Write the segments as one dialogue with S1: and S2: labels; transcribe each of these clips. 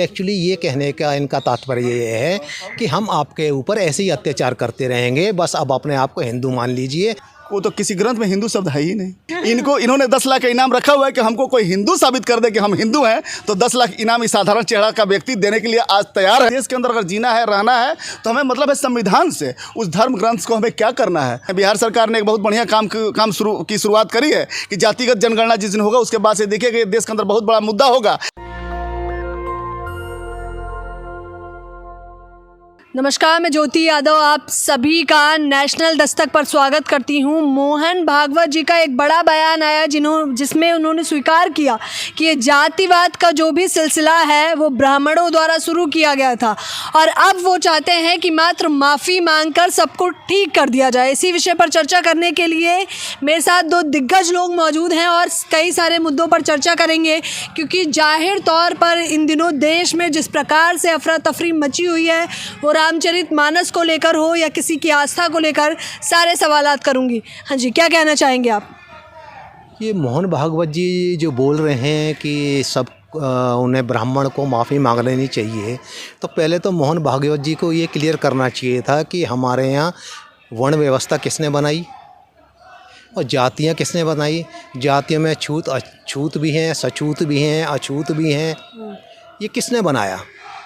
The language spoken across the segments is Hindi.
S1: एक्चुअली ये कहने का इनका तात्पर्य ये है कि हम आपके ऊपर ऐसे ही अत्याचार करते रहेंगे, बस अब अपने आप को हिंदू मान लीजिए।
S2: वो तो किसी ग्रंथ में हिंदू शब्द है ही नहीं। इन्होंने 10 लाख का इनाम रखा हुआ है कि हमको कोई हिंदू साबित कर दे कि हम हिंदू हैं, तो 10 लाख इनाम इस साधारण चेहरा का व्यक्ति देने के लिए आज तैयार है। देश के अंदर अगर जीना है, रहना है, तो हमें मतलब है संविधान से उस धर्म ग्रंथ को हमें क्या करना है। बिहार सरकार ने एक बहुत बढ़िया काम शुरुआत करी है कि जातिगत जनगणना जिस दिन होगा उसके बाद से देखिए कि देश के अंदर बहुत बड़ा मुद्दा होगा।
S3: नमस्कार, मैं ज्योति यादव आप सभी का नेशनल दस्तक पर स्वागत करती हूँ। मोहन भागवत जी का एक बड़ा बयान आया जिसमें उन्होंने स्वीकार किया कि ये जातिवाद का जो भी सिलसिला है वो ब्राह्मणों द्वारा शुरू किया गया था और अब वो चाहते हैं कि मात्र माफ़ी मांगकर सबको ठीक कर दिया जाए। इसी विषय पर चर्चा करने के लिए मेरे साथ दो दिग्गज लोग मौजूद हैं और कई सारे मुद्दों पर चर्चा करेंगे, क्योंकि जाहिर तौर पर इन दिनों देश में जिस प्रकार से अफरा तफरी मची हुई है, वो रामचरितमानस को लेकर हो या किसी की आस्था को लेकर, सारे सवालात करूंगी। हाँ जी, क्या कहना चाहेंगे आप?
S1: ये मोहन भागवत जी जो बोल रहे हैं कि सब उन्हें ब्राह्मण को माफ़ी मांग लेनी चाहिए, तो पहले तो मोहन भागवत जी को ये क्लियर करना चाहिए था कि हमारे यहाँ वर्ण व्यवस्था किसने बनाई और जातियाँ किसने बनाई। जातियों में छूत भी हैं, सछूत भी हैं, अछूत भी हैं। ये किसने बनाया,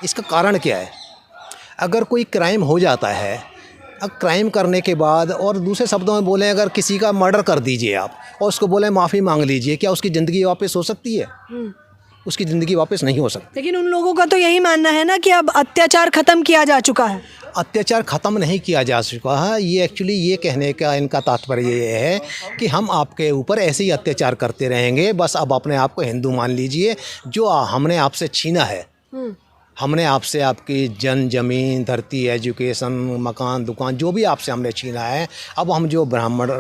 S1: इसका कारण क्या है? अगर कोई क्राइम हो जाता है, अब क्राइम करने के बाद, और दूसरे शब्दों में बोलें, अगर किसी का मर्डर कर दीजिए आप और उसको बोलें माफ़ी मांग लीजिए, क्या उसकी ज़िंदगी वापस हो सकती है? उसकी ज़िंदगी वापस नहीं हो सकती।
S3: लेकिन उन लोगों का तो यही मानना है ना कि अब अत्याचार ख़त्म किया जा चुका है।
S1: अत्याचार ख़त्म नहीं किया जा चुका है। ये एक्चुअली ये कहने का इनका तात्पर्य ये है कि हम आपके ऊपर ऐसे ही अत्याचार करते रहेंगे, बस अब अपने आप को हिंदू मान लीजिए। जो हमने आपसे छीना है, हमने आपसे आपकी जमीन, धरती, एजुकेशन, मकान, दुकान, जो भी आपसे हमने छीना है, अब हम जो ब्राह्मण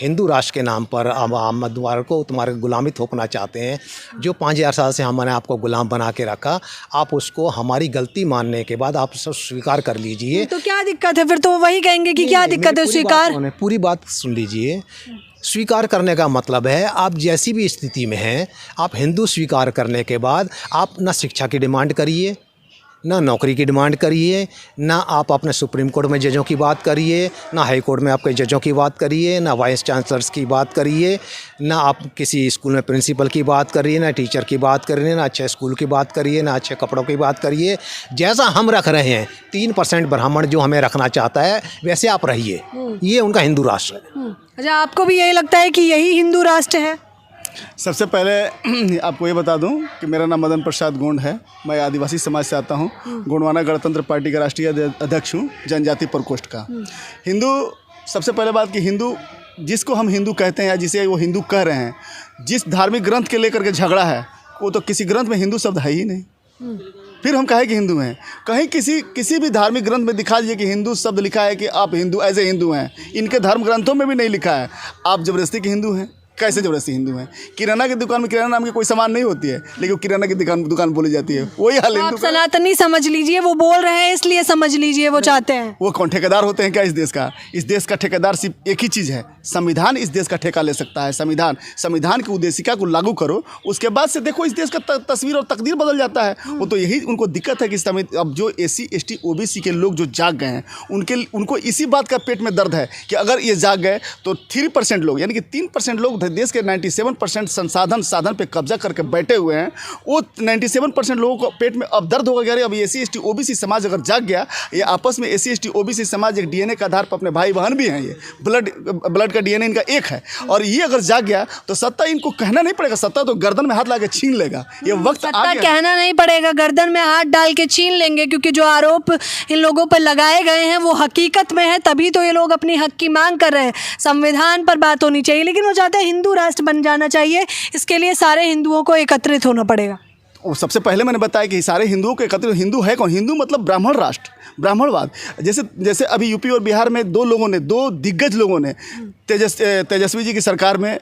S1: हिंदू राष्ट्र के नाम पर अब हम को तुम्हारे गुलामी थोपना चाहते हैं। जो 5000 साल से हमने आपको गुलाम बना के रखा, आप उसको हमारी गलती मानने के बाद आप सब स्वीकार कर लीजिए।
S3: तो क्या दिक्कत है? फिर तो वही कहेंगे कि क्या दिक्कत है स्वीकार।
S1: पूरी बात सुन लीजिए। स्वीकार करने का मतलब है आप जैसी भी स्थिति में हैं, आप हिंदू स्वीकार करने के बाद आप ना शिक्षा की डिमांड करिए, ना नौकरी की डिमांड करिए, ना आप अपने सुप्रीम कोर्ट में जजों की बात करिए, ना हाई कोर्ट में आपके जजों की बात करिए, ना वाइस चांसलर्स की बात करिए, ना आप किसी स्कूल में प्रिंसिपल की बात करिए, ना टीचर की बात करिए, ना अच्छे स्कूल की बात करिए, ना अच्छे कपड़ों की बात करिए। जैसा हम रख रहे हैं, 3% ब्राह्मण जो हमें रखना चाहता है, वैसे आप रहिए। ये उनका हिंदू राष्ट्र है।
S3: अच्छा, आपको भी यही लगता है कि यही हिंदू राष्ट्र है?
S2: सबसे पहले आपको ये बता दूं कि मेरा नाम मदन प्रसाद गोंड है। मैं आदिवासी समाज से आता हूं। गोंडवाना गणतंत्र पार्टी का राष्ट्रीय अध्यक्ष हूं, जनजाति प्रकोष्ठ का। हिंदू, सबसे पहले बात कि हिंदू जिसको हम हिंदू कहते हैं या जिसे वो हिंदू कह रहे हैं, जिस धार्मिक ग्रंथ के लेकर के झगड़ा है, वो तो किसी ग्रंथ में हिंदू शब्द है ही नहीं। फिर हम कहें कि हिंदू हैं। कहीं किसी भी धार्मिक ग्रंथ में दिखा दीजिए कि हिंदू शब्द लिखा है कि आप हिंदू एज ए हिंदू हैं। इनके धर्म ग्रंथों में भी नहीं लिखा है। आप ज़बरदस्ती के हिंदू हैं। कैसे ज़बरदस्ती हिंदू हैं? किराना की दुकान में किराना नाम की कोई सामान नहीं होती है, लेकिन किराना की दुकान बोली जाती है। वही हाल
S3: आप सनातनी समझ लीजिए, वो बोल रहे हैं इसलिए समझ लीजिए वो चाहते हैं।
S2: वो कौन ठेकेदार होते हैं क्या इस देश का? इस देश का ठेकेदार सिर्फ एक ही चीज़ है, संविधान इस देश का ठेका ले सकता है। संविधान की उद्देशिका को लागू करो, उसके बाद से देखो इस देश का तस्वीर और तकदीर बदल जाता है। वो तो यही उनको दिक्कत है कि अब जो SC ST OBC के लोग जो जाग गए हैं, उनको इसी बात का पेट में दर्द है कि अगर ये जाग गए तो 3% लोग, यानी कि 3% लोग देश के 97% साधन पे कब्जा करके बैठे हुए हैं। वो 97% लोगों को पेट में अब दर्द होगा कि अरे अब SC ST OBC समाज अगर जाग गया, ये आपस में SC ST OBC समाज एक DNA के आधार पर अपने भाई बहन भी हैं। ये ब्लड का DNA इनका एक है, और ये अगर जाग गया तो सत्ता इनको कहना नहीं पड़ेगा, सत्ता तो गर्दन में हाथ ला के छीन लेगा। ये वक्त आ गया।
S3: कहना नहीं पड़ेगा, गर्दन में हाथ डाल के छीन लेंगे, क्योंकि जो आरोप इन लोगों पर लगाए गए हैं वो हकीकत में है, तभी तो ये लोग अपनी हक की मांग कर रहे हैं। संविधान पर बात होनी चाहिए, लेकिन वो चाहते हैं हिंदू राष्ट्र बन जाना चाहिए। इसके लिए सारे हिंदुओं को एकत्रित होना पड़ेगा।
S2: सबसे पहले मैंने बताया कि सारे हिंदुओं के एकत्रित। हिंदू है कौन? हिंदू मतलब ब्राह्मण राष्ट्र, ब्राह्मणवाद। जैसे अभी यूपी और बिहार में दो दिग्गज लोगों ने तेजस्वी जी की सरकार में,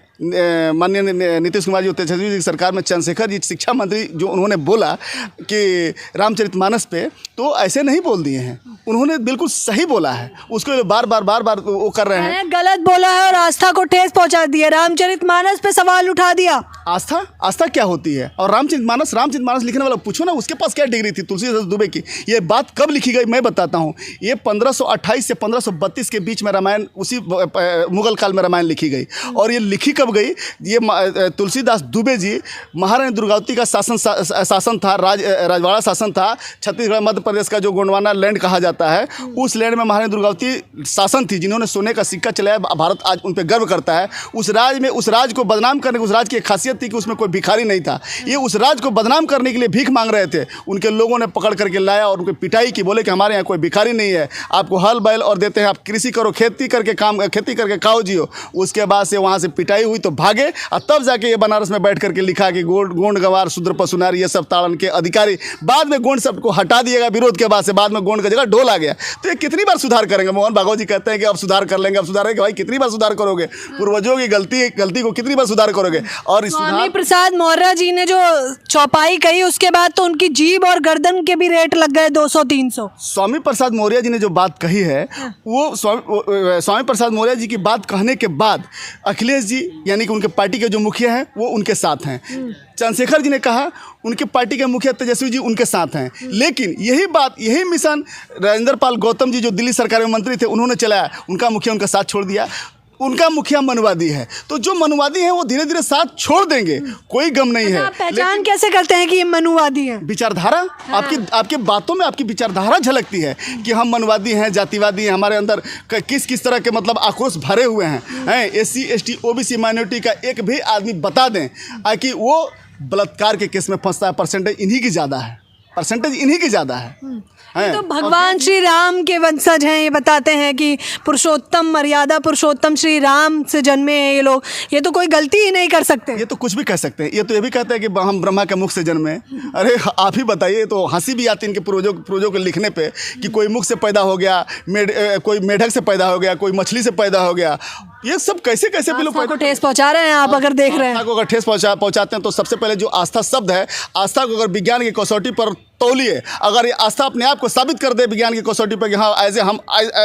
S2: माननीय नीतीश कुमार जी, तेजस्वी जी की सरकार में चंद्रशेखर जी शिक्षा मंत्री, जो उन्होंने बोला कि रामचरितमानस पे, तो ऐसे नहीं बोल दिए हैं। उन्होंने बिल्कुल सही बोला है, उसको बार बार वो कर रहे हैं।
S3: मैंने गलत बोला है और आस्था को ठेस पहुंचा दिया, रामचरितमानस पे सवाल उठा दिया।
S2: आस्था क्या होती है? और रामचरितमानस लिखने वाला पूछो ना, उसके पास क्या डिग्री थी तुलसीदास दुबे की? ये बात कब लिखी गई मैं बताता हूँ। ये 1528 से 1532 के बीच में रामायण, उसी मुगल काल में रामायण लिखी गई। और ये लिखी कब गई? ये तुलसीदास दुबे जी, महारानी दुर्गावती का शासन था, राजवाड़ा शासन था। छत्तीसगढ़ मध्य प्रदेश का जो गोंडवाना लैंड कहा जाता है, उस लैंड में महारानी दुर्गावती शासन थी, जिन्होंने सोने का सिक्का चलाया। भारत आज उन पर गर्व करता है। उस राज को बदनाम करने, उस राज की एक खासियत थी कि उसमें कोई भिखारी नहीं था। ये उस राज को बदनाम करने के लिए भीख मांग रहे थे। उनके लोगों ने पकड़ करके लाया और उनकी पिटाई की, बोले कि हमारे यहाँ कोई भिखारी नहीं है, आपको हल बैल और देते हैं, आप कृषि करो, खेती करके खाओ जियो। उसके बाद से वहाँ से पिटाई हुई तो भागे, और तब जाके ये बनारस में बैठ करके लिखा कि गोंड गंवार शूद्र पशुनार ये सब ताड़न के अधिकारी। बाद में गोंड शब्द को हटा दिएगा विरोध के बाद से, बाद में गोंड की जगह ढोल आ गया। तो ये कितनी बार सुधार करेंगे? मोहन भागवत जी कहते हैं कि अब सुधार कर लेंगे, अब सुधारेंगे। भाई कितनी बार सुधार करोगे? पूर्वजों की गलती को कितनी बार सुधार करोगे? और
S3: स्वामी प्रसाद मौर्य जी ने जो चौपाई कही, उसके बाद तो उनकी जीभ और गर्दन के भी रेट लग गए 200-300।
S2: स्वामी प्रसाद मौर्य जी ने जो बात कही है, वो स्वामी प्रसाद मौर्य जी की बात कहने के बाद अखिलेश जी यानी कि उनके पार्टी के जो मुखिया हैं वो उनके साथ हैं। चंद्रशेखर जी ने कहा उनके पार्टी के मुखिया तेजस्वी जी उनके साथ हैं। लेकिन यही मिशन राजेंद्र पाल गौतम जी जो दिल्ली सरकार में मंत्री थे उन्होंने चलाया। उनका मुखिया उनका साथ छोड़ दिया। उनका मुखिया मनुवादी है, तो जो मनुवादी हैं वो धीरे धीरे साथ छोड़ देंगे, कोई गम नहीं है।
S3: पहचान कैसे करते हैं कि ये मनुवादी हैं?
S2: विचारधारा, आपकी बातों में आपकी विचारधारा झलकती है कि हम मनुवादी हैं, जातिवादी हैं, हमारे अंदर किस तरह के मतलब आक्रोश भरे हुए हैं। SC ST OBC माइनॉरिटी का एक भी आदमी बता दें कि वो बलात्कार के केस में फंसता है, परसेंटेज इन्हीं की ज़्यादा है।
S3: तो भगवान श्री राम के वंशज हैं, ये बताते हैं कि पुरुषोत्तम, मर्यादा पुरुषोत्तम श्री राम से जन्मे हैं ये लोग। ये तो कोई गलती ही नहीं कर सकते।
S2: ये तो कुछ भी कह सकते हैं। ये तो ये भी कहते हैं कि हम ब्रह्मा के मुख से जन्मे। अरे आप ही बताइए, तो हंसी भी आती है इनके पूर्वजों के लिखने पे कि कोई मुख से पैदा हो गया, कोई मेढक से पैदा हो गया, कोई मछली से पैदा हो गया। ये सब कैसे भी लोग
S3: को ठेस पहुंचा रहे हैं। आप अगर देख रहे हैं,
S2: आस्था को अगर ठेस पहुंचाते हैं तो सबसे पहले जो आस्था शब्द है, आस्था को अगर विज्ञान की कसौटी पर तौलिए, अगर ये आस्था अपने आप को साबित कर दे विज्ञान की कसौटी पर कि हाँ हम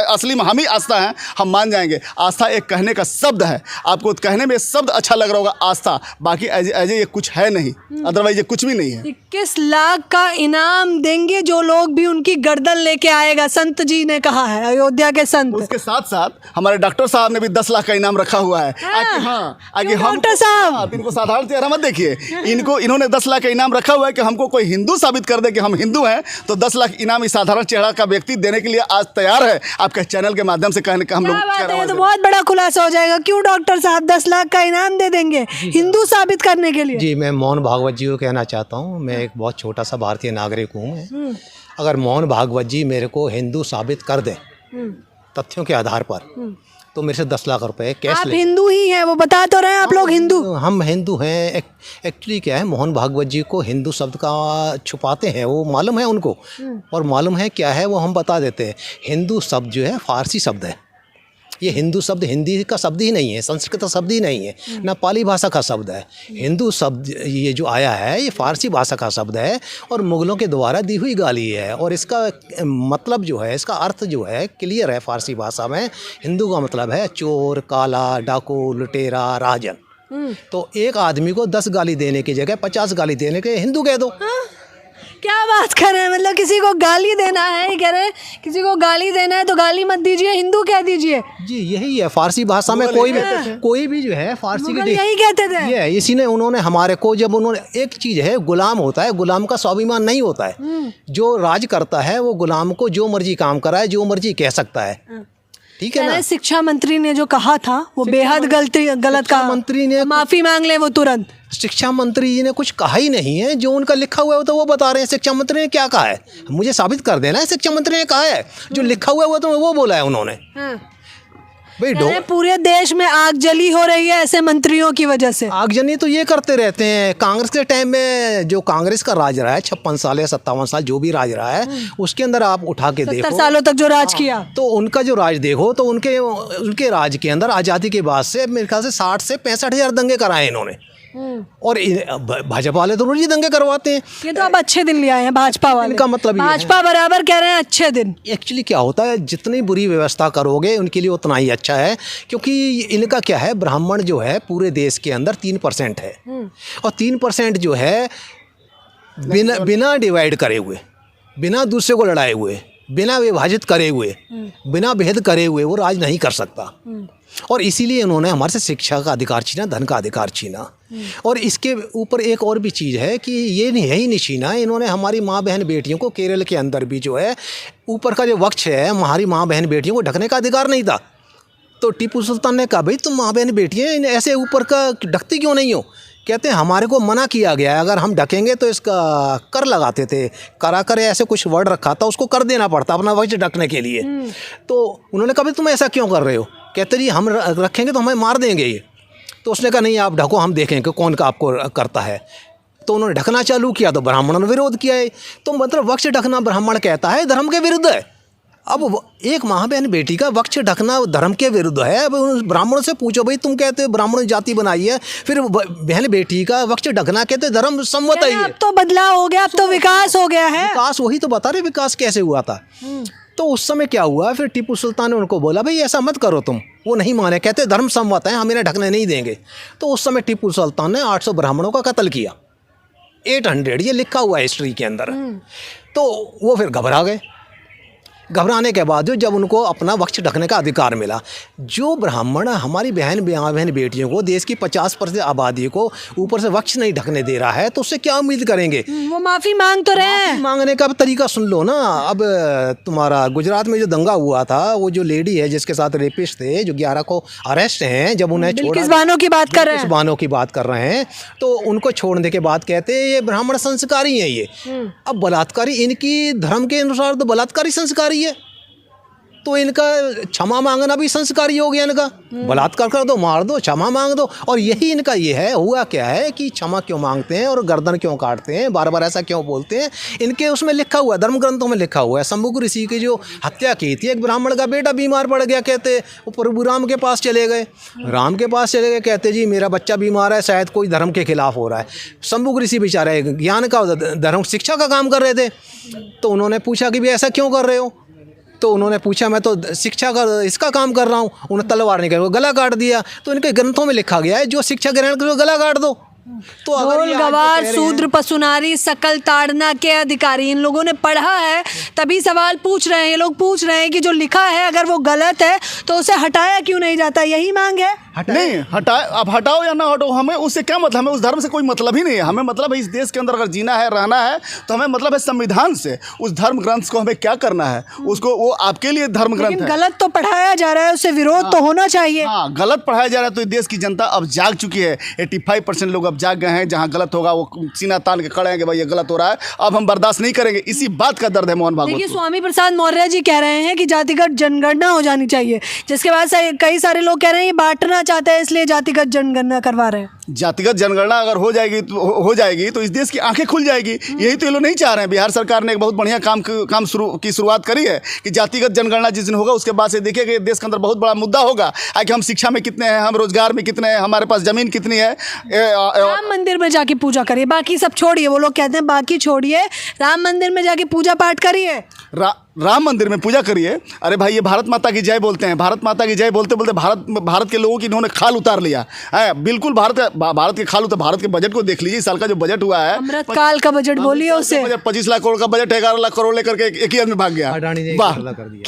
S2: असली में हम ही आस्था हैं, हम मान जाएंगे। आस्था एक कहने का शब्द है, आपको कहने में शब्द अच्छा लग रहा होगा आस्था, बाकी एज ये कुछ है नहीं, अदरवाइज ये कुछ भी नहीं है।
S3: 21 लाख का इनाम देंगे जो लोग भी उनकी गर्दन लेके आएगा, संत जी ने कहा है, अयोध्या के संत।
S2: उसके साथ साथ हमारे डॉक्टर साहब ने भी 10 लाख का इनाम रखा हुआ है।
S3: डॉक्टर साहब
S2: इनको साधारण चेहरा मत देखिए, इन्होंने 10 लाख का इनाम रखा हुआ है कि हमको कोई हिंदू साबित कर दे कि हम हिंदू हैं, तो 10 लाख इनाम इस साधारण चेहरा का व्यक्ति देने के लिए आज तैयार है। आपके चैनल के माध्यम से कहने का हम लोग
S3: तो बहुत बड़ा खुलासा हो जाएगा। क्यों डॉक्टर साहब 10 लाख का इनाम दे देंगे हिंदू साबित करने के लिए?
S1: जी, मैं मोहन भागवत जी को कहना चाहता हूँ, मैं एक बहुत छोटा सा भारतीय नागरिक हूँ। अगर मोहन भागवत जी मेरे को हिंदू साबित कर दें तथ्यों के आधार पर, तो मेरे से 10 लाख रुपए कैश
S3: आप हिंदू ही हैं, वो बता तो रहे हैं आप लोग हिंदू।
S1: हम हिंदू हैं। एक्चुअली क्या है, मोहन भागवत जी को हिंदू शब्द का छुपाते हैं, वो मालूम है उनको, और मालूम है क्या है वो हम बता देते हैं। हिंदू शब्द जो है फारसी शब्द है। ये हिंदू शब्द हिंदी का शब्द ही नहीं है, संस्कृत शब्द ही नहीं है, ना पाली भाषा का शब्द है। हिंदू शब्द ये जो आया है ये फारसी भाषा का शब्द है और मुग़लों के द्वारा दी हुई गाली है। और इसका मतलब जो है, इसका अर्थ जो है क्लियर है फारसी भाषा में। हिंदू का मतलब है चोर, काला, डाकू, लुटेरा, राजन। तो एक आदमी को 10 गाली देने की जगह 50 गाली देने के हिंदू कह दो।
S3: क्या बात कर रहे हैं? मतलब किसी को गाली देना है, ये कह रहे हैं किसी को गाली देना है तो गाली मत दीजिए, हिंदू कह दीजिए।
S1: जी, यही है फारसी भाषा में। कोई भी जो है फारसी के
S3: यही कहते थे।
S1: ये इसी ने उन्होंने हमारे को, जब उन्होंने एक चीज़ है, गुलाम होता है, गुलाम का स्वाभिमान नहीं होता है। जो राज करता है वो गुलाम को जो मर्जी काम कराए, जो मर्जी कह सकता है। ठीक है ना?
S3: शिक्षा मंत्री ने जो कहा था वो बेहद गलत कहा।
S1: मंत्री ने
S3: माफी मांग ले वो तुरंत।
S1: शिक्षा मंत्री जी ने कुछ कहा ही नहीं है, जो उनका लिखा हुआ है तो वो बता रहे हैं। शिक्षा मंत्री ने क्या कहा है मुझे साबित कर देना है। शिक्षा मंत्री ने कहा है, जो लिखा हुआ है तो वो बोला है उन्होंने। भाई
S3: पूरे देश में आगजनी हो रही है ऐसे मंत्रियों की वजह से।
S1: आगजनी तो ये करते रहते हैं। कांग्रेस के टाइम में जो कांग्रेस का राज रहा है 56 साल या 57 साल जो भी राज रहा है, उसके अंदर आप उठा के देखो
S3: 70 सालों तक जो राज किया,
S1: तो उनका जो राज देखो तो उनके राज के अंदर आज़ादी के बाद से मेरे ख्याल से 60 से 65 हज़ार दंगे कराए इन्होंने। और भाजपा वाले तो रोज ही दंगे करवाते हैं।
S3: ये तो अब अच्छे दिन ले आए हैं भाजपा वाले।
S1: इनका मतलब ये है।
S3: भाजपा बराबर कह रहे हैं अच्छे दिन।
S1: एक्चुअली क्या होता है, जितनी बुरी व्यवस्था करोगे उनके लिए उतना ही अच्छा है, क्योंकि इनका क्या है, ब्राह्मण जो है पूरे देश के अंदर 3% है, और 3% जो है बिना डिवाइड करे हुए, बिना दूसरे को लड़ाए हुए, बिना विभाजित करे हुए, बिना भेद करे हुए वो राज नहीं कर सकता। और इसीलिए उन्होंने हमारे से शिक्षा का अधिकार छीना, धन का अधिकार छीना। और इसके ऊपर एक और भी चीज़ है कि ये यही नहीं छीना, इन्होंने हमारी माँ बहन बेटियों को, केरल के अंदर भी जो है ऊपर का जो वक्ष है, हमारी माँ बहन बेटियों को ढकने का अधिकार नहीं था। तो टीपू सुल्तान ने कहा भाई तुम माँ बहन बेटियाँ ऐसे ऊपर का ढकती क्यों नहीं हो? कहते हैं हमारे को मना किया गया है, अगर हम ढकेंगे तो इसका कर लगाते थे, करा कर ऐसे कुछ वर्ड रखा था, उसको कर देना पड़ता अपना वक्ष ढकने के लिए। तो उन्होंने कहा तुम ऐसा क्यों कर रहे हो? कहते जी हम रखेंगे तो हमें मार देंगे ये। तो उसने कहा नहीं आप ढको, हम देखेंगे कौन का आपको करता है। तो उन्होंने ढकना चालू किया तो ब्राह्मणों ने विरोध किया है। तो मतलब वक्ष ढकना ब्राह्मण कहता है धर्म के विरुद्ध है। अब एक माँ बहन बेटी का वक्ष ढकना धर्म के विरुद्ध है। अब ब्राह्मणों से पूछो भाई तुम कहते हो ब्राह्मण जाति बनाई है, फिर बहन बेटी का वक्ष ढकना कहते धर्म सम्मत है।
S3: अब तो बदलाव हो गया, अब तो विकास हो गया है।
S1: विकास वही तो बता रहे विकास कैसे हुआ था। तो उस समय क्या हुआ, फिर टीपू सुल्तान ने उनको बोला भाई ऐसा मत करो तुम। वो नहीं माने, कहते धर्म सम्मत है, हम इन्हें ढकने नहीं देंगे। तो उस समय टीपू सुल्तान ने 800 ब्राह्मणों का कत्ल किया, 800, ये लिखा हुआ है हिस्ट्री के अंदर। तो वो फिर घबरा गए। घबराने के बाद जब उनको अपना वक्ष ढकने का अधिकार मिला, जो ब्राह्मण हमारी बहन बेटियों को, देश की 50% आबादी को ऊपर से वक्ष नहीं ढकने दे रहा है, तो उससे क्या उम्मीद करेंगे?
S3: वो माफ़ी मांग तो रहे हैं।
S1: मांगने का तरीका सुन लो ना। अब तुम्हारा गुजरात में जो दंगा हुआ था, वो जो लेडी है जिसके साथ रेपिस्ट थे, जो 11 को अरेस्ट हैं, जब उन्हें छोड़ा,
S3: बिल्किस बानो की बात कर रहे हैं,
S1: बानो की बात कर रहे हैं, तो उनको छोड़ने के बाद कहते हैं ये ब्राह्मण संस्कारी हैं ये। अब बलात्कारी, इनकी धर्म के अनुसार तो बलात्कारी संस्कारी है, तो इनका क्षमा मांगना भी संस्कारी हो गया। इनका बलात्कार कर दो, मार दो, क्षमा मांग दो। और यही इनका ये है। हुआ क्या है कि क्षमा क्यों मांगते हैं और गर्दन क्यों काटते हैं, बार बार ऐसा क्यों बोलते हैं? इनके उसमें लिखा हुआ है, धर्म ग्रंथों में लिखा हुआ है। शंभुक ऋषि की जो हत्या की थी, एक ब्राह्मण का बेटा बीमार पड़ गया, कहते वो प्रभु राम के पास चले गए। राम के पास चले गए, कहते जी मेरा बच्चा बीमार है, शायद कोई धर्म के खिलाफ हो रहा है। शंभुक ऋषि बेचारे ज्ञान का, धर्म शिक्षा का काम कर रहे थे। तो उन्होंने पूछा कि भाई ऐसा क्यों कर रहे हो? तो उन्होंने पूछा मैं तो शिक्षा का इसका काम कर रहा हूँ। उन्हें तलवार निकल गला काट दिया। तो इनके ग्रंथों में लिखा गया है जो शिक्षा ग्रहण करो गला काट दो। तो
S3: ढोल गवार शूद्र पशुनारी सकल ताड़ना के अधिकारी, इन लोगों ने पढ़ा है तभी सवाल पूछ रहे हैं। ये लोग पूछ रहे हैं कि जो लिखा है अगर वो गलत है तो उसे हटाया क्यों नहीं जाता, यही मांग है।
S2: नहीं हटाए, अब हटाओ या ना हटाओ, हमें उससे क्या मतलब? हमें उस धर्म से कोई मतलब ही नहीं है। हमें मतलब है इस देश के अंदर अगर जीना है, रहना है, तो हमें मतलब है संविधान से। उस धर्म ग्रंथ को हमें क्या करना है, उसको वो आपके लिए धर्म ग्रंथ है।
S3: गलत तो पढ़ाया जा रहा है, उससे विरोध तो होना चाहिए।
S2: हाँ, गलत पढ़ाया जा रहा है। तो देश की जनता अब जाग चुकी है। 85% लोग अब जाग गए हैं। जहाँ गलत होगा वो सीना तान के खड़े हैं कि भाई ये गलत हो रहा है, अब हम बर्दाश्त नहीं करेंगे। इसी बात का दर्द है मोहन भागवत।
S3: देखिए स्वामी प्रसाद मौर्य जी कह रहे हैं कि जातिगत जनगणना हो जानी चाहिए, जिसके बाद कई सारे लोग कह रहे हैं ये बांटना चाहते हैं इसलिए जातिगत जनगणना करवा रहे हैं।
S2: जातिगत जनगणना अगर हो जाएगी तो इस देश की आंखें खुल जाएगी। यही तो ये लोग नहीं चाह रहे हैं। बिहार सरकार ने एक बहुत बढ़िया काम की शुरुआत करी है कि जातिगत जनगणना जिस दिन होगा उसके बाद से देखिए कि देश के अंदर बहुत बड़ा मुद्दा होगा कि हम शिक्षा में कितने हैं, हम रोजगार में कितने हैं, हमारे पास जमीन कितनी है।
S3: राम मंदिर में जाके पूजा करिए, बाकी सब छोड़िए। वो लोग कहते हैं बाकी छोड़िए, राम मंदिर में जाके पूजा पाठ करिए।
S2: राम मंदिर में पूजा करिए। अरे भाई ये भारत माता की जय बोलते हैं। भारत माता की जय बोलते बोलते भारत के लोगों की इन्होंने खाल उतार लिया है। बिल्कुल भारत के खाल उतार। भारत के बजट को देख लीजिए, इस साल का जो बजट हुआ है,
S3: अमृत काल का बजट बोलिए उसे।
S2: 25 लाख करोड़ का बजट है, 11 लाख करोड़ लेकर के एक ही आदमी भाग गया। वाह,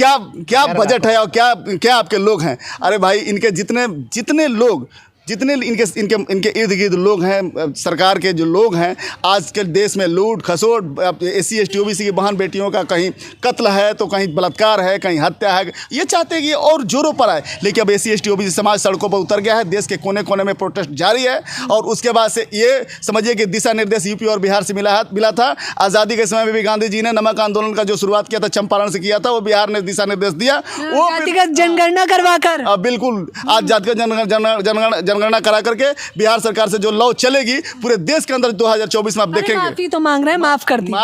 S2: क्या बजट है और क्या आपके लोग हैं। अरे भाई इनके जितने लोग, जितने इनके इर्द गिर्द लोग हैं, सरकार के जो लोग हैं, आज के देश में लूट खसोट, SC ST OBC की बहन बेटियों का कहीं कत्ल है तो कहीं बलात्कार है, कहीं हत्या है। ये चाहते हैं कि और जोरों पर आए, लेकिन अब SC ST OBC समाज सड़कों पर उतर गया है। देश के कोने कोने में प्रोटेस्ट जारी है। और उसके बाद से ये समझिए कि दिशा निर्देश यूपी और बिहार से मिला था। आज़ादी के समय में भी गांधी जी ने नमक आंदोलन का जो शुरुआत किया था, चंपारण से किया था, वो बिहार ने दिशा निर्देश दिया। वो
S3: जातिगत जनगणना करवा कर
S2: बिल्कुल आज जातिगत जनगणना करा करके बिहार सरकार से जो लॉ चलेगी पूरे देश के अंदर 2024 में आप देखेंगे।
S3: माफी तो मांग रहे हैं, माफ कर दीजिए।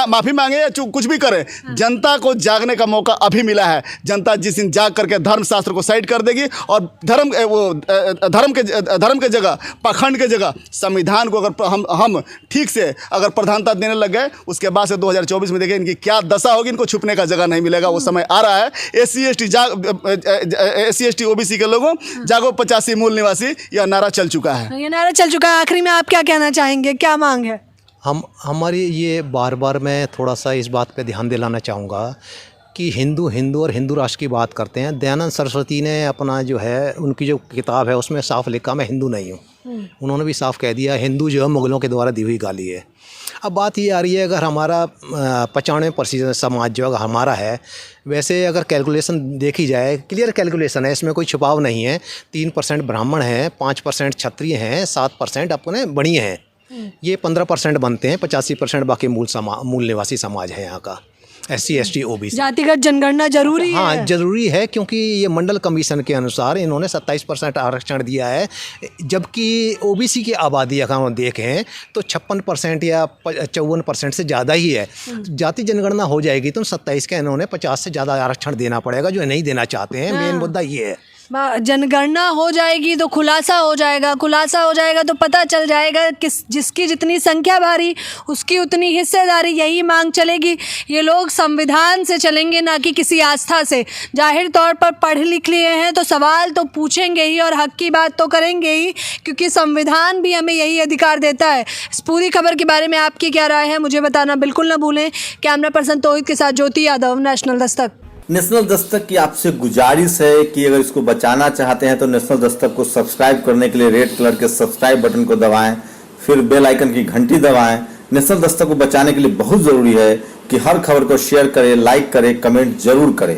S2: माफी मांगे या कुछ भी करे, जनता को जागने का मौका अभी मिला है। जनता जिस दिन जाग करके धर्मशास्त्र को साइड कर देगी और धर्म के जगह, पाखंड के जगह संविधान को अगर हम ठीक से अगर प्रधानता देने लग गए, उसके बाद से 2024 में देखिए इनकी क्या दशा होगी। इनको छुपने का जगह नहीं मिलेगा, वो समय आ रहा है। SC ST OBC के लोगों जागो 85 मूल निवासी, यह नारा चल चुका है।
S3: ये नारा चल चुका है। आखिरी में आप क्या कहना चाहेंगे, क्या मांग है?
S1: हमारी ये बार मैं थोड़ा सा इस बात पे ध्यान दिलाना चाहूँगा कि हिंदू और हिंदू राष्ट्र की बात करते हैं। दयानंद सरस्वती ने अपना जो है उनकी जो किताब है उसमें साफ लिखा मैं हिंदू नहीं हूँ। उन्होंने भी साफ कह दिया हिंदू जो है मुग़लों के द्वारा दी हुई गाली है। अब बात ये आ रही है अगर हमारा 95% समाज जो अगर हमारा है, वैसे अगर कैलकुलेशन देखी जाए, क्लियर कैलकुलेशन है, इसमें कोई छुपाव नहीं है। 3% ब्राह्मण हैं, 5% क्षत्रिय हैं, 7% अपने बणिये हैं, ये 15% बनते हैं। 85% बाकी मूल निवासी समाज है यहाँ का, SC ST OBC।
S3: जातिगत जनगणना जरूरी है?
S1: हाँ जरूरी है, क्योंकि ये मंडल कमीशन के अनुसार इन्होंने 27% आरक्षण दिया है, जबकि OBC की आबादी अगर हम देखें तो 56% या 54% से ज़्यादा ही है। जाति जनगणना हो जाएगी तो 27 का इन्होंने 50 से ज़्यादा आरक्षण देना पड़ेगा, जो नहीं देना चाहते हैं। मेन मुद्दा ये है।
S3: जनगणना हो जाएगी तो खुलासा हो जाएगा तो पता चल जाएगा जिसकी जितनी संख्या भारी उसकी उतनी हिस्सेदारी। यही मांग चलेगी। ये लोग संविधान से चलेंगे, ना कि किसी आस्था से। जाहिर तौर पर पढ़ लिख लिए हैं तो सवाल तो पूछेंगे ही और हक की बात तो करेंगे ही, क्योंकि संविधान भी हमें यही अधिकार देता है। इस पूरी खबर के बारे में आपकी क्या राय है मुझे बताना बिल्कुल ना भूलें। कैमरा पर्सन तौहीद के साथ ज्योति यादव, नेशनल दस्तक।
S4: नेशनल दस्तक की आपसे गुजारिश है कि अगर इसको बचाना चाहते हैं तो नेशनल दस्तक को सब्सक्राइब करने के लिए रेड कलर के सब्सक्राइब बटन को दबाएं, फिर बेल आइकन की घंटी दबाएं। नेशनल दस्तक को बचाने के लिए बहुत जरूरी है कि हर खबर को शेयर करें, लाइक करें, कमेंट जरूर करें।